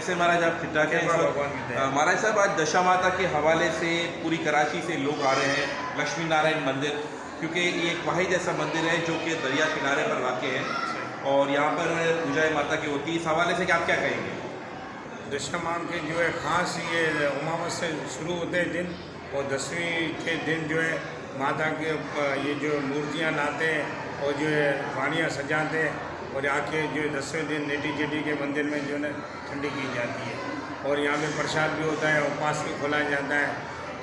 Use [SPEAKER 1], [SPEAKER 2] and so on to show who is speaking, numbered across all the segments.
[SPEAKER 1] कैसे महाराज आप ठीक ठाक हैं? महाराज साहब, आज दशा माता के हवाले से पूरी कराची से लोग आ रहे हैं लक्ष्मी नारायण मंदिर, क्योंकि ये एक वाहिद ऐसा मंदिर है जो कि दरिया किनारे पर वाक़ है और यहाँ पर पूजा माता की होती है। इस हवाले से आप क्या कहेंगे?
[SPEAKER 2] दशा माह के जो है ख़ास ये उमावत से शुरू होते हैं दिन, और 10वीं के दिन जो है माता के ये जो मूर्तियाँ लाते हैं और जो है वाणियाँ सजाते हैं, और आके जो 10वें दिन नेटी जेटी के मंदिर में जो है ठंडी की जाती है। और यहाँ पे प्रसाद भी होता है, उपवास भी खोला जाता है।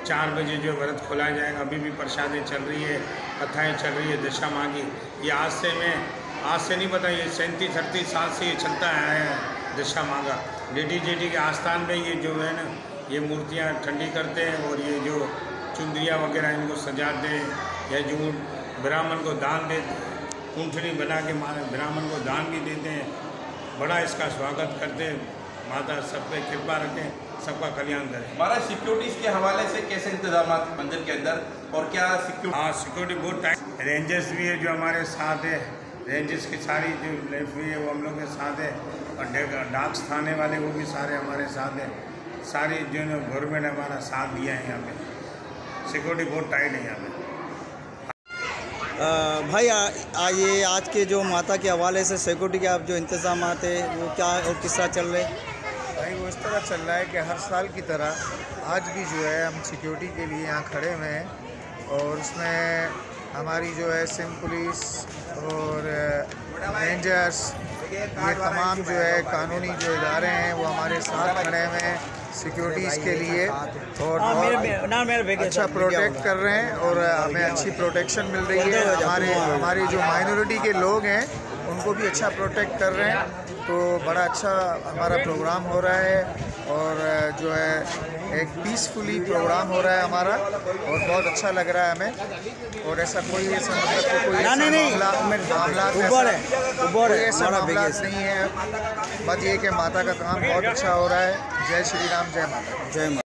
[SPEAKER 2] 4 बजे जो व्रत खोला जाएगा। अभी भी प्रसादें चल रही है, कथाएँ चल रही है दशा माह की। ये आज से नहीं पता, ये 37-38 साल से ये चलता आया है दशा माह का। नेटी जेटी के आस्थान में ये जो है ना ये मूर्तियाँ ठंडी करते हैं, और ये जो चुंदरियाँ वगैरह इनको सजाते हैं, या जो ब्राह्मण को दान देते, ऊँटनी बना के ब्राह्मण को दान भी देते हैं। बड़ा इसका स्वागत करते हैं। माता सब पे कृपा रखें, सबका कल्याण करें।
[SPEAKER 1] महाराज, सिक्योरिटीज़ के हवाले से कैसे इंतजाम मंदिर के अंदर, और क्या सिक्योरिटी?
[SPEAKER 2] हाँ, सिक्योरिटी बहुत टाइम। रेंजर्स भी है जो हमारे साथ है, रेंजर्स की सारी जो लेफ्ट हुई है वो हम लोग के साथ है, और डाक थाने वाले वो भी सारे हमारे साथ हैं। सारी जो है गवर्नमेंट हमारा साथ दिया है। यहाँ पे सिक्योरिटी बहुत टाइट है यहाँ पे।
[SPEAKER 3] भाई ये आज के जो माता के हवाले से सिक्योरिटी के आप जो इंतजाम है वो क्या और किस तरह चल रहे हैं?
[SPEAKER 4] भाई वो इस तरह चल रहा है कि हर साल की तरह आज भी जो है हम सिक्योरिटी के लिए यहाँ खड़े हुए हैं, और उसमें हमारी जो है सिंध पुलिस और रेंजर्स, ये तमाम जो है कानूनी जो इदारे हैं वो हमारे साथ खड़े हुए हैं सिक्योरिटीज़ के लिए, और अच्छा प्रोटेक्ट कर रहे हैं, और हमें अच्छी प्रोटेक्शन मिल रही है। हमारे जो माइनॉरिटी के लोग हैं उनको भी अच्छा प्रोटेक्ट कर रहे हैं। तो बड़ा अच्छा हमारा प्रोग्राम हो रहा है, और जो है एक पीसफुली प्रोग्राम हो रहा है हमारा, और बहुत अच्छा लग रहा है हमें। और ऐसा कोई ऐसा मतलब कोई ऐसा मामला नहीं है। बस ये कि माता का काम बहुत अच्छा हो रहा है। जय श्री राम, जय माता।
[SPEAKER 3] जय माता।